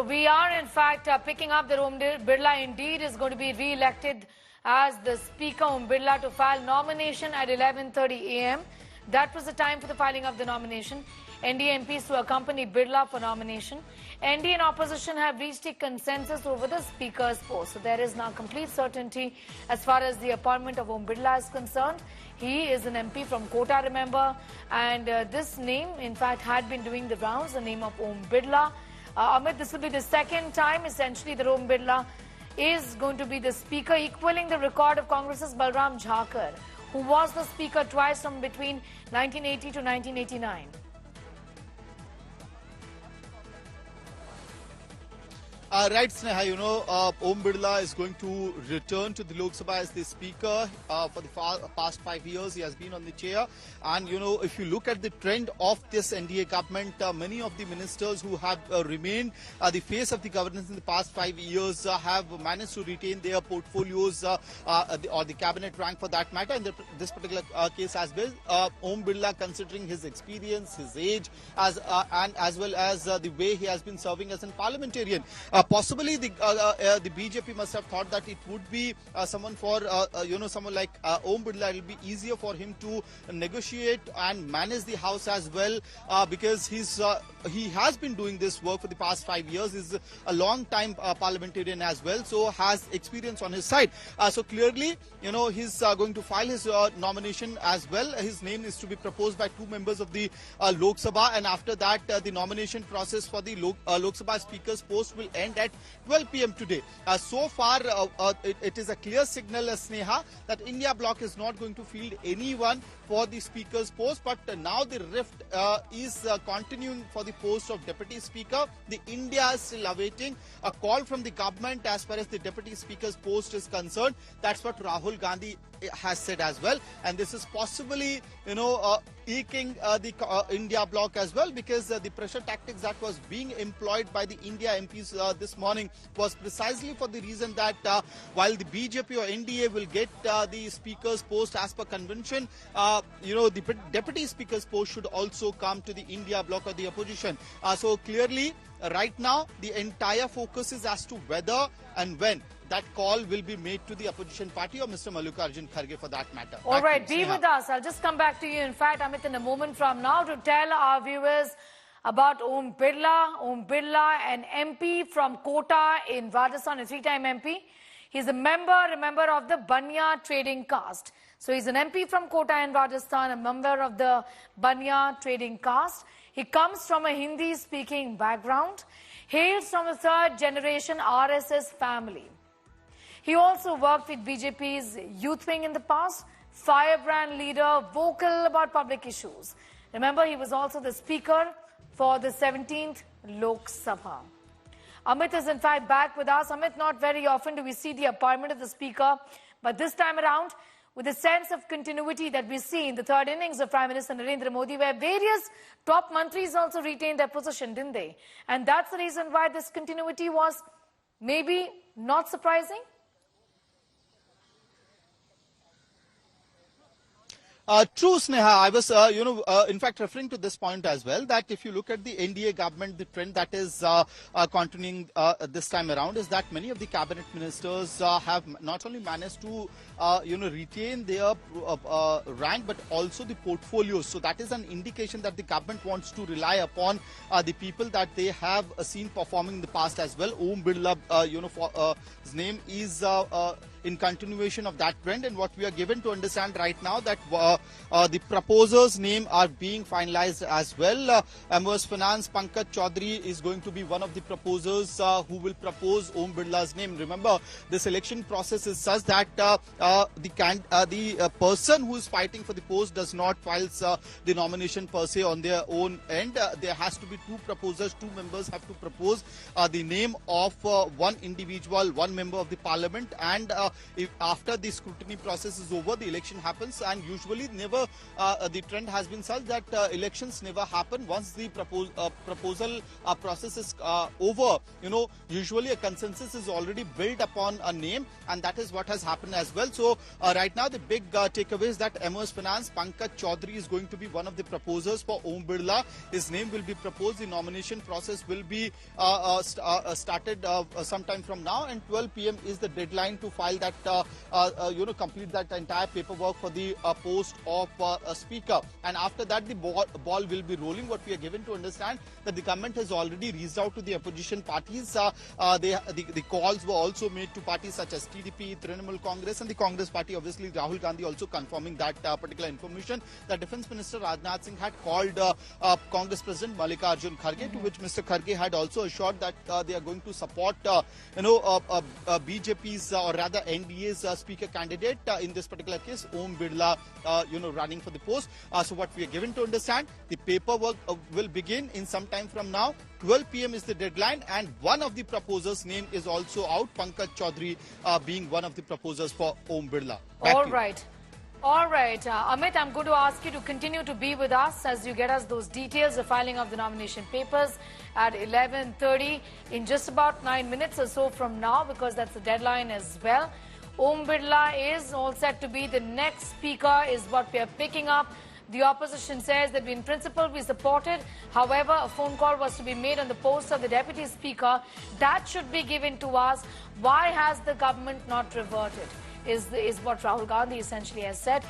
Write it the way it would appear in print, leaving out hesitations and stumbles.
we are in fact picking up that Om Birla indeed is going to be re-elected as the Speaker. Om Birla to file nomination at 11:30 a.m. That was the time for the filing of the nomination. NDA MPs to accompany Birla for nomination. NDA and opposition have reached a consensus over the Speaker's post. So there is now complete certainty as far as the appointment of Om Birla is concerned. He is an MP from Kota, remember, and this name in fact had been doing the rounds, the name of Om Birla. Amit, this will be the second time essentially that Om Birla is going to be the Speaker, equaling the record of Congress's Balram Jharkar, who was the Speaker twice from between 1980 to 1989. Right, Sneha, Om Birla is going to return to the Lok Sabha as the Speaker. For the past 5 years, he has been on the chair. And, if you look at the trend of this NDA government, many of the ministers who have remained the face of the governance in the past 5 years have managed to retain their portfolios or the cabinet rank for that matter. In this particular case as well, Om Birla, considering his experience, his age, and as well as the way he has been serving as a parliamentarian, possibly the BJP must have thought that it would be someone like Om Birla. It will be easier for him to negotiate and manage the house as well, because he has been doing this work for the past 5 years. He's a long time parliamentarian as well, so has experience on his side. So clearly, he's going to file his nomination as well. His name is to be proposed by 2 members of the Lok Sabha, and after that the nomination process for the Lok Sabha Speaker's post will end at 12 p.m. today. So far, it is a clear signal, Sneha, that India bloc is not going to field anyone for the Speaker's post, but now the rift is continuing for the post of Deputy Speaker. The India is still awaiting a call from the government as far as the Deputy Speaker's post is concerned. That's what Rahul Gandhi has said as well, and this is possibly eking the India bloc as well, because the pressure tactics that was being employed by the India MPs this morning was precisely for the reason that while the BJP or NDA will get the Speaker's post as per convention, the Deputy Speaker's post should also come to the India bloc or the opposition. So clearly, right now, the entire focus is as to whether and when that call will be made to the opposition party or Mr. Mallikarjun Kharge for that matter. All right, be with us. I'll just come back to you, in fact, Amit, in a moment from now to tell our viewers about Om Birla. Om Birla, an MP from Kota in Rajasthan, a 3-time MP. He's a member, remember, of the Banya trading caste. So he's an MP from Kota in Rajasthan, a member of the Banya trading caste. He comes from a Hindi-speaking background, hails from a 3rd generation RSS family. He also worked with BJP's youth wing in the past, firebrand leader, vocal about public issues. Remember, he was also the Speaker for the 17th Lok Sabha. Amit is in fact back with us. Amit, not very often do we see the appointment of the Speaker, but this time around, with a sense of continuity that we see in the 3rd innings of Prime Minister Narendra Modi, where various top mantris also retained their position, didn't they? And that's the reason why this continuity was maybe not surprising. True, Sneha. I was, in fact, referring to this point as well, that if you look at the NDA government, the trend that is continuing this time around is that many of the cabinet ministers have not only managed to, retain their rank, but also the portfolios. So that is an indication that the government wants to rely upon the people that they have seen performing in the past as well. Om Birla, his name is in continuation of that trend, and what we are given to understand right now that the proposers' name are being finalized as well. Amos Finance Pankaj Chaudhary is going to be one of the proposers who will propose Om Birla's name. Remember, this election process is such that the person who is fighting for the post does not file the nomination per se on their own end. There has to be 2 proposers, 2 members have to propose the name of one individual, one member of the parliament, and if after the scrutiny process is over, the election happens. And usually never the trend has been such that elections never happen once the proposal process is over. Usually a consensus is already built upon a name, and that is what has happened as well. So right now the big takeaway is that MS Finance Pankaj Chaudhary is going to be one of the proposers for Om Birla. His name will be proposed. The nomination process will be started sometime from now, and 12 p.m. is the deadline to file that, complete that entire paperwork for the post of Speaker. And after that, the ball will be rolling. What we are given to understand that the government has already reached out to the opposition parties. The calls were also made to parties such as TDP, Trinamool Congress, and the Congress party. Obviously, Rahul Gandhi also confirming that particular information. The Defence Minister Rajnath Singh had called Congress President Mallikarjun Kharge, to which Mr. Kharge had also assured that they are going to support, BJP's or rather NDA's Speaker candidate in this particular case, Om Birla, running for the post. So what we are given to understand, the paperwork will begin in some time from now. 12 p.m. is the deadline, and one of the proposers' name is also out, Pankaj Chaudhary being one of the proposers for Om Birla. All right. All right, Amit, I'm going to ask you to continue to be with us as you get us those details, the filing of the nomination papers at 11:30 in just about 9 minutes or so from now, because that's the deadline as well. Om Birla is all set to be the next speaker is what we are picking up. The opposition says that in principle we support it. However, a phone call was to be made on the post of the deputy speaker. That should be given to us. Why has the government not reverted? Is what Rahul Gandhi essentially has said.